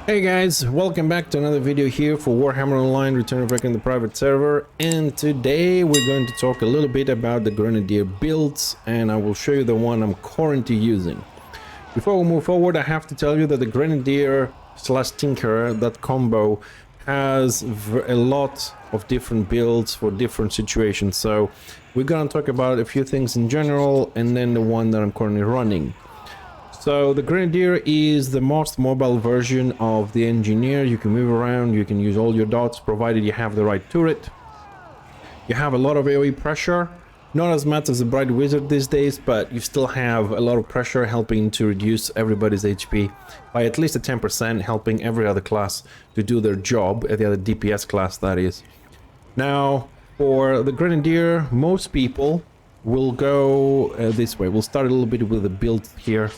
Hey guys, welcome back to another video here for Warhammer Online Return of Recon the private server, and today we're going to talk a little bit about the Grenadier builds, and I will show you the one I'm currently using. Before we move forward, I have to tell you that the Grenadier slash Tinkerer, that combo, has a lot of different builds for different situations, so we're gonna talk about a few things in general and then the one that I'm currently running. So the Grenadier is the most mobile version of the Engineer. You can move around, you can use all your dots provided you have the right turret. You have a lot of AoE pressure, not as much as the Bright Wizard these days, but you still have a lot of pressure helping to reduce everybody's HP by at least a 10%, helping every other class to do their job, the other DPS class that is. Now, for the Grenadier, most people will go this way. We'll start a little bit with the build here.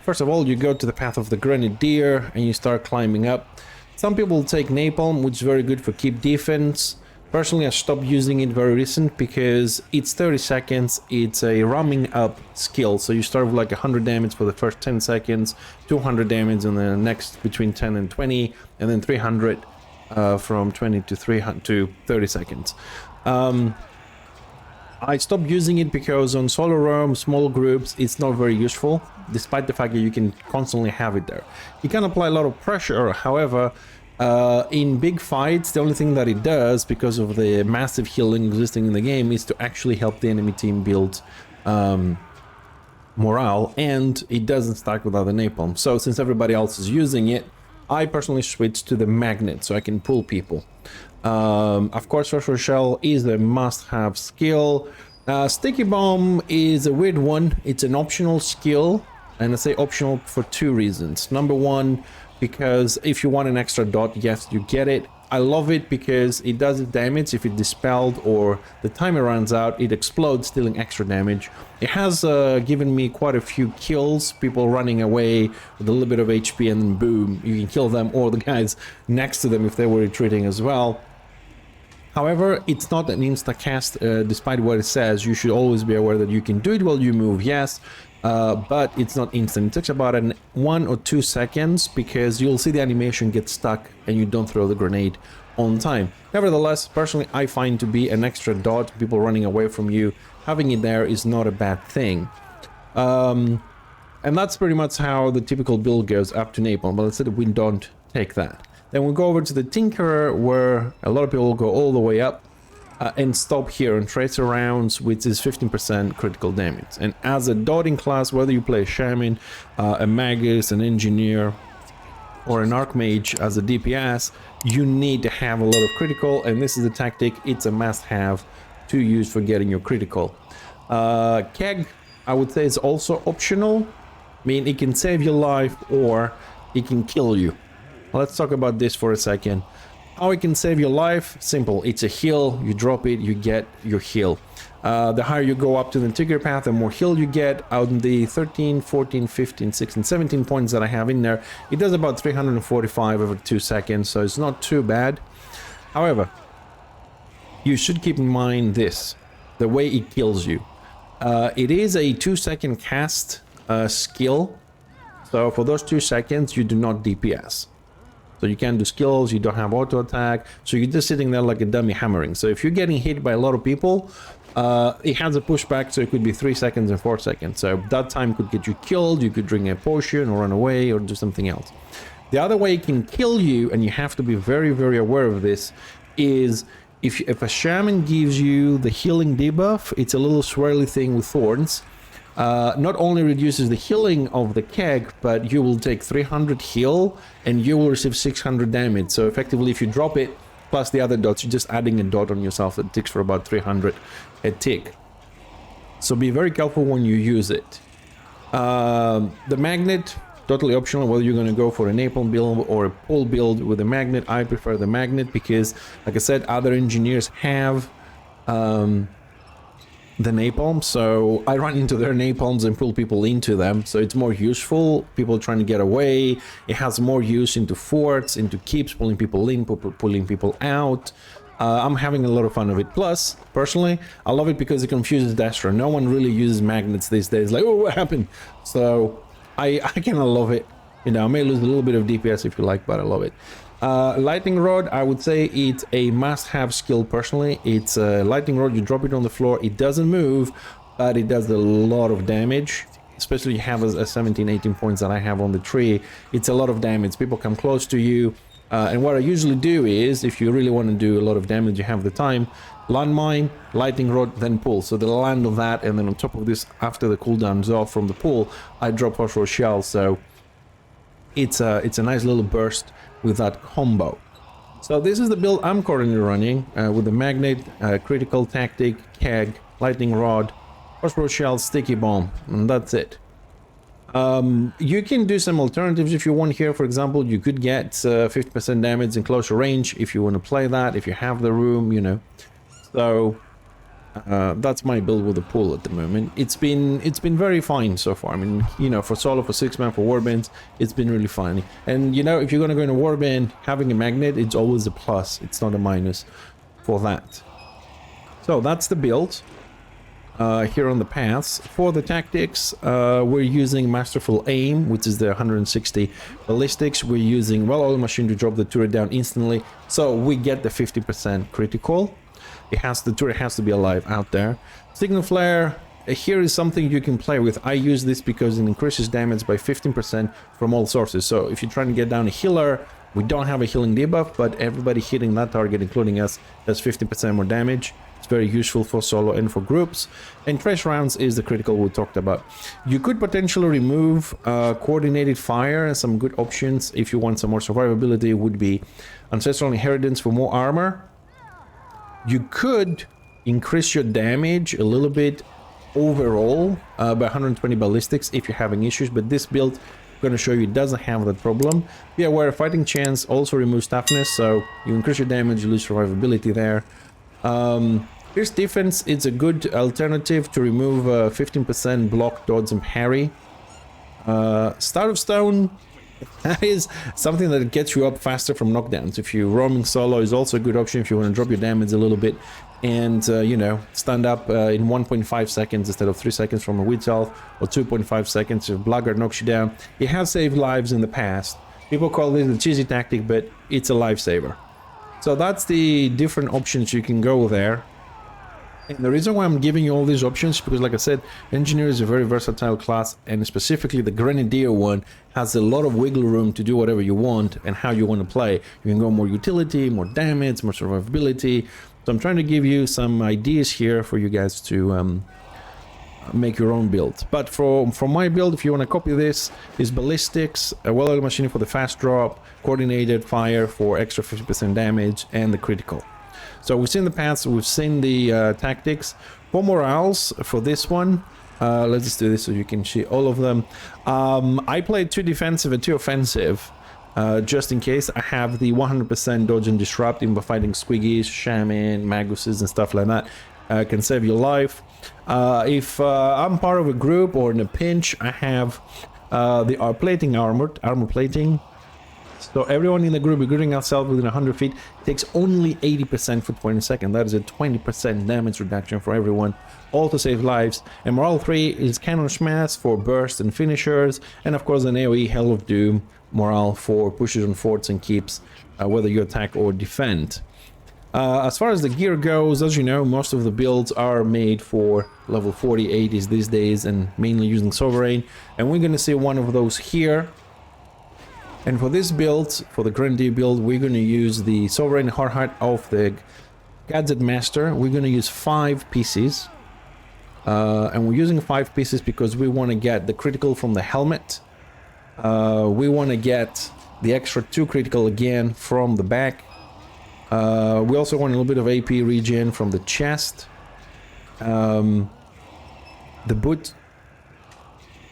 First of all, you go to the path of the Grenadier and you start climbing up. Some people take Napalm, which is very good for keep defense. Personally, I stopped using it very recent because it's 30 seconds. It's a ramming up skill, so you start with like 100 damage for the first 10 seconds, 200 damage in the next between 10 and 20, and then 300 from 20 to 300 to 30 seconds. I stopped using it because on solo roam, small groups, it's not very useful, despite the fact that you can constantly have it there. You can apply a lot of pressure, however, in big fights, the only thing that it does, because of the massive healing existing in the game, is to actually help the enemy team build morale, and it doesn't stack without the napalm. So since everybody else is using it, I personally switched to the magnet so I can pull people. Of course, Phosphor Shell is a must-have skill. Sticky Bomb is a weird one. It's an optional skill, and I say optional for two reasons. Number one, because if you want an extra dot, yes, you get it. I love it because it does damage if it dispelled or the timer runs out, it explodes, dealing extra damage. It has given me quite a few kills, people running away with a little bit of HP and then boom, you can kill them or the guys next to them if they were retreating as well. However, it's not an insta-cast, despite what it says. You should always be aware that you can do it while you move, yes, but it's not instant. It takes about 1 or 2 seconds because you'll see the animation get stuck and you don't throw the grenade on time. Nevertheless, personally, I find to be an extra dot, people running away from you, having it there is not a bad thing. And that's pretty much how the typical build goes up to Napalm, but let's say that we don't take that. Then we'll go over to the Tinkerer, where a lot of people go all the way up and stop here on Tracer rounds, which is 15% critical damage. And as a dotting class, whether you play a Shaman, a Magus, an Engineer, or an Archmage as a DPS, you need to have a lot of critical, and this is the tactic. It's a must-have to use for getting your critical. Keg, I would say, is also optional. I mean, it can save your life or it can kill you. Let's talk about this for a second. How it can save your life? Simple. It's a heal. You drop it, you get your heal. The higher you go up to the Tinkerer path, the more heal you get. Out in the 13, 14, 15, 16, 17 points that I have in there, it does about 345 over 2 seconds, so it's not too bad. However, you should keep in mind this, the way it kills you. It is a 2-second cast skill, so for those 2 seconds, you do not DPS. So you can't do skills, you don't have auto attack, so you're just sitting there like a dummy hammering. So if you're getting hit by a lot of people, it has a pushback, so it could be 3 seconds and 4 seconds. So that time could get you killed, you could drink a potion or run away or do something else. The other way it can kill you, and you have to be very, very aware of this, is if a Shaman gives you the healing debuff, it's a little swirly thing with thorns. Not only reduces the healing of the keg, but you will take 300 heal and you will receive 600 damage. So effectively, if you drop it plus the other dots, you're just adding a dot on yourself that ticks for about 300 a tick. So be very careful when you use it. The magnet, totally optional whether you're going to go for a napalm build or a pull build with a magnet. I prefer the magnet because, like I said, other engineers have the napalm, so I run into their napalms and pull people into them, so it's more useful. People trying to get away, it has more use into forts, into keeps, pulling people in, pulling people out. I'm having a lot of fun of it. Plus, personally, I love it because it confuses Destro. No one really uses magnets these days, like, oh, what happened? So I kind of love it. You know, I may lose a little bit of DPS if you like, but I love it. Lightning Rod, I would say it's a must-have skill personally. It's a Lightning Rod, you drop it on the floor, it doesn't move, but it does a lot of damage. Especially you have a 17, 18 points that I have on the tree. It's a lot of damage. People come close to you. And what I usually do is, if you really want to do a lot of damage, you have the time, landmine, lightning rod, then pull. So the land of that, and then on top of this, after the cooldown is off from the pull, I drop phosphor shell. So it's a nice little burst with that combo. So this is the build I'm currently running with the magnet, critical tactic, keg, lightning rod, phosphor shell, sticky bomb, and that's it. You can do some alternatives if you want here. For example, you could get 50% damage in closer range if you want to play that, if you have the room, you know. So that's my build with the pool at the moment. It's been very fine so far. I mean, you know, for solo, for 6-man, for warbands, it's been really fun. And you know, if you're gonna go in a warband, having a magnet, it's always a plus. It's not a minus for that. So that's the build. Here on the paths. For the tactics, we're using Masterful Aim, which is the 160 ballistics. We're using well-oiled machine to drop the turret down instantly, so we get the 50% critical. The turret has to be alive out there. Signal Flare, here is something you can play with. I use this because it increases damage by 15% from all sources. So if you're trying to get down a healer, we don't have a healing debuff, but everybody hitting that target, including us, does 50% more damage. It's very useful for solo and for groups. And trash rounds is the critical we talked about. You could potentially remove coordinated fire, and some good options if you want some more survivability would be Ancestral Inheritance for more armor. You could increase your damage a little bit overall by 120 ballistics if you're having issues, but this build I'm going to show you doesn't have that problem. Be aware, fighting chance also removes toughness, so you increase your damage, you lose survivability there. Here's defense. It's a good alternative to remove 15% block, dodge, and parry. Start of Stone, that is something that gets you up faster from knockdowns. If you're roaming solo, is also a good option if you want to drop your damage a little bit and you know, stand up in 1.5 seconds instead of 3 seconds from a Witch Elf, or 2.5 seconds if Blackguard knocks you down. It has saved lives in the past. People call this a cheesy tactic, but it's a lifesaver. So that's the different options you can go there. And the reason why I'm giving you all these options is because, like I said, Engineer is a very versatile class, and specifically the Grenadier one has a lot of wiggle room to do whatever you want and how you want to play. You can go more utility, more damage, more survivability. So I'm trying to give you some ideas here for you guys to make your own build. But from my build, if you want to copy this, is ballistics, a well-oiled machine for the fast drop, coordinated fire for extra 50% damage, and the critical. So we've seen the paths, we've seen the tactics. For morals, for this one, let's just do this so you can see all of them. I played 2 defensive and 2 offensive, just in case. I have the 100% dodge and disrupt in fighting squiggies, shaman, maguses, and stuff like that. Can save your life. If I'm part of a group or in a pinch, I have the plating armor plating. So everyone in the group, including ourselves within 100 feet, takes only 80% foot point a second. That is a 20% damage reduction for everyone, all to save lives. And Morale 3 is Cannon Smash for bursts and finishers, and of course an AoE Hell of Doom morale for pushes on forts and keeps, whether you attack or defend. As far as the gear goes, as you know, most of the builds are made for level 40, 80s these days, and mainly using Sovereign, and we're going to see one of those here. And for this build, for the Grenadier build, we're going to use the Sovereign Hard Hat of the Gadget Master. We're going to use 5 pieces. And we're using 5 pieces because we want to get the critical from the helmet. We want to get the extra 2 critical again from the back. We also want a little bit of AP regen from the chest. The boot.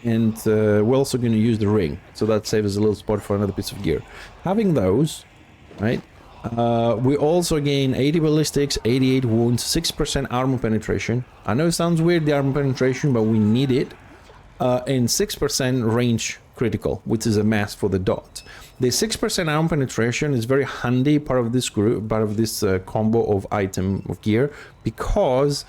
And we're also going to use the ring, so that saves us a little spot for another piece of gear. Having those, right, we also gain 80 ballistics, 88 wounds, 6% armor penetration. I know it sounds weird, the armor penetration, but we need it. And 6% range critical, which is a must for the dot. The 6% armor penetration is very handy part of this group, part of this combo of item of gear, because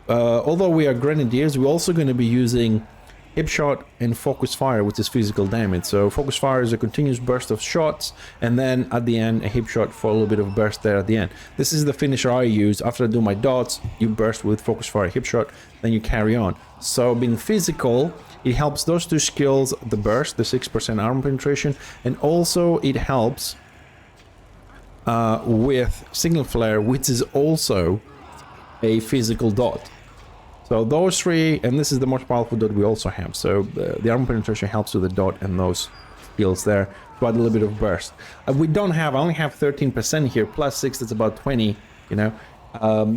although we are Grenadiers, we're also going to be using hip shot, and focus fire, which is physical damage. So focus fire is a continuous burst of shots, and then at the end a hip shot for a little bit of burst there at the end. This is the finisher I use. After I do my dots, you burst with focus fire, hip shot, then you carry on. So being physical, it helps those two skills, the burst, the 6% armor penetration, and also it helps with signal flare, which is also a physical dot. So those three, and this is the most powerful dot we also have. So the armor penetration helps with the dot and those skills there to add a little bit of burst. We don't have, I only have 13% here, plus 6, that's about 20, you know.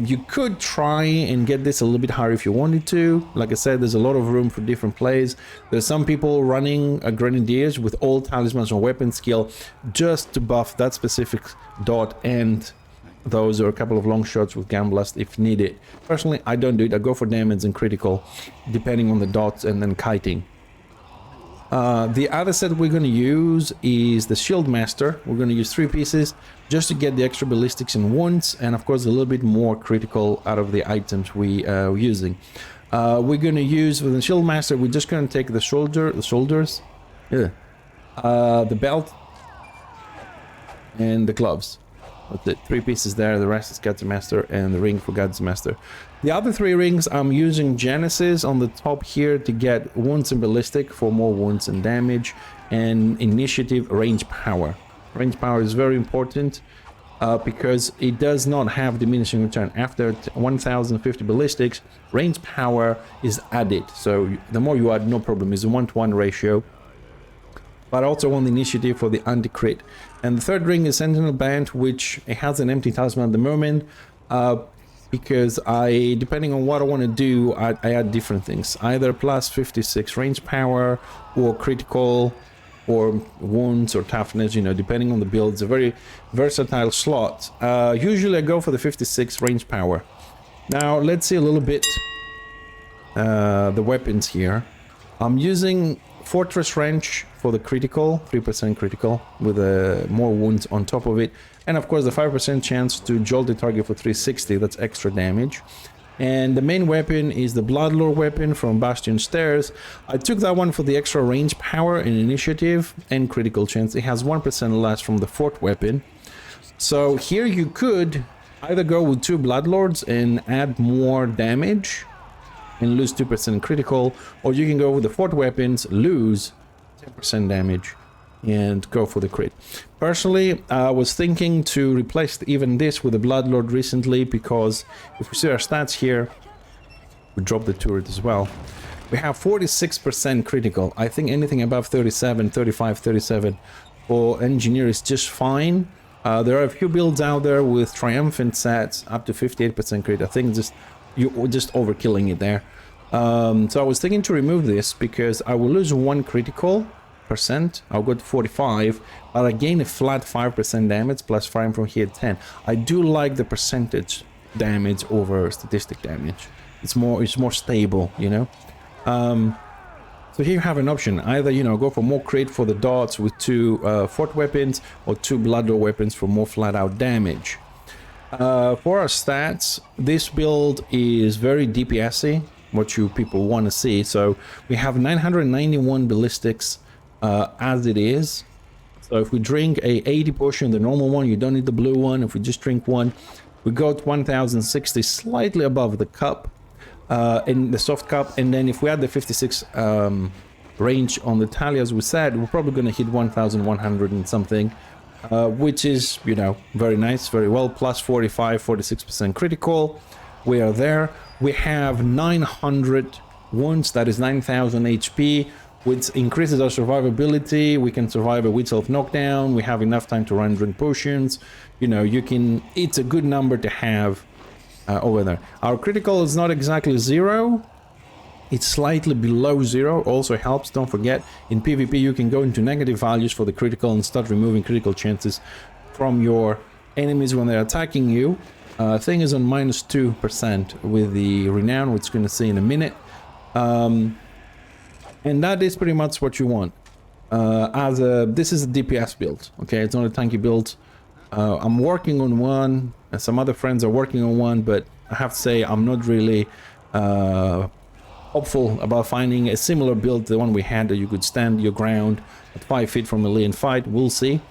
You could try and get this a little bit higher if you wanted to. Like I said, there's a lot of room for different plays. There's some people running grenadiers with all talismans or weapon skill just to buff that specific dot, and those are a couple of long shots with Gun Blast if needed. Personally, I don't do it. I go for damage and critical depending on the dots, and then kiting. The other set we're going to use is the Shield Master. We're going to use 3 pieces just to get the extra ballistics and wounds, and of course a little bit more critical out of the items we are using. We're going to use, with the Shield Master, we're just going to take the shoulders, the belt, and the gloves. That's it. 3 pieces there. The rest is Guards Master, and the ring for Guards Master. The other 3 rings, I'm using Genesis on the top here to get wounds and ballistic for more wounds and damage, and initiative range power. Range power is very important because it does not have diminishing return. After 1050 ballistics, range power is added. So the more you add, no problem. It's a 1-to-1 ratio. But also on the initiative for the anti-crit. And the third ring is Sentinel Band, which it has an empty talisman at the moment, because depending on what I want to do, I add different things. Either plus 56 range power, or critical, or wounds, or toughness, you know, depending on the build. It's a very versatile slot. Usually I go for the 56 range power. Now let's see a little bit the weapons here. I'm using Fortress Wrench for the critical, 3% critical, with more wounds on top of it. And of course the 5% chance to jolt the target for 360, that's extra damage. And the main weapon is the Bloodlore weapon from Bastion Stairs. I took that one for the extra range power and initiative and critical chance. It has 1% less from the fort weapon. So here you could either go with 2 Bloodlords and add more damage and lose 2% critical, or you can go with the fort weapons, lose 10% damage, and go for the crit. Personally, I was thinking to replace even this with a Bloodlord recently, because if we see our stats here, we drop the turret as well. We have 46% critical. I think anything above 37, 35, 37 for engineer is just fine. There are a few builds out there with triumphant sets up to 58% crit. I think you're just overkilling it there. So I was thinking to remove this because I will lose 1 critical percent. I'll go to 45, but I gain a flat 5% damage plus 5 from here 10. I do like the percentage damage over statistic damage. It's more stable, you know. So here you have an option. Either, you know, go for more crit for the dots with 2 fort weapons, or 2 Bloodlore weapons for more flat out damage. For our stats, this build is very DPS-y, what you people want to see. So we have 991 ballistics as it is. So if we drink a 80 potion, the normal one, you don't need the blue one. If we just drink one, we go to 1060, slightly above the cup, in the soft cup. And then if we add the 56 range on the tally, as we said, we're probably going to hit 1100 and something. Which is, you know, very nice, very well, plus 45, 46% critical. We are there. We have 900 wounds, that is 9000 HP, which increases our survivability. We can survive a Witch Elf knockdown. We have enough time to run and drink potions. You know, it's a good number to have over there. Our critical is not exactly 0. It's slightly below 0, also helps. Don't forget, in PvP you can go into negative values for the critical and start removing critical chances from your enemies when they're attacking you. Thing is on minus 2% with the Renown, which we're going to see in a minute. And that is pretty much what you want. This is a DPS build, okay? It's not a tanky build. I'm working on one, some other friends are working on one, but I have to say I'm not really hopeful about finding a similar build to the one we had, that you could stand your ground at 5 feet from melee and fight. We'll see.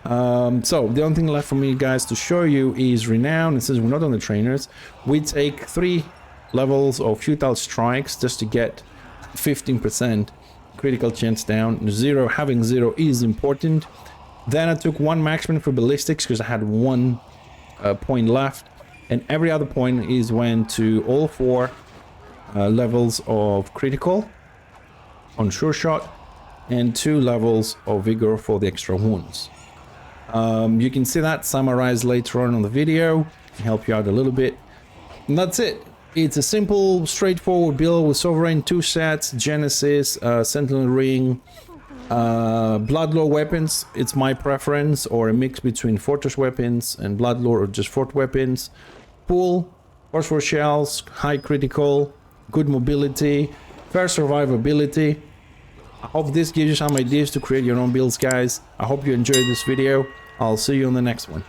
So the only thing left for me, guys, to show you is Renown. And since we're not on the trainers, we take 3 levels of futile strikes just to get 15% critical chance down. Having 0 is important. Then I took 1 marksman for ballistics because I had 1 point left, and every other point is went to all 4 levels of critical on sure shot and 2 levels of vigor for the extra wounds. You can see that summarized later on the video, help you out a little bit, and that's it. It's a simple, straightforward build with Sovereign, 2 sets, Genesis, Sentinel Ring, Bloodlore weapons. It's my preference, or a mix between Fortress weapons and Bloodlore, or just Fort weapons. Pool, phosphor shells, high critical, good mobility, fair survivability. I hope this gives you some ideas to create your own builds, guys. I hope you enjoyed this video. I'll see you on the next one.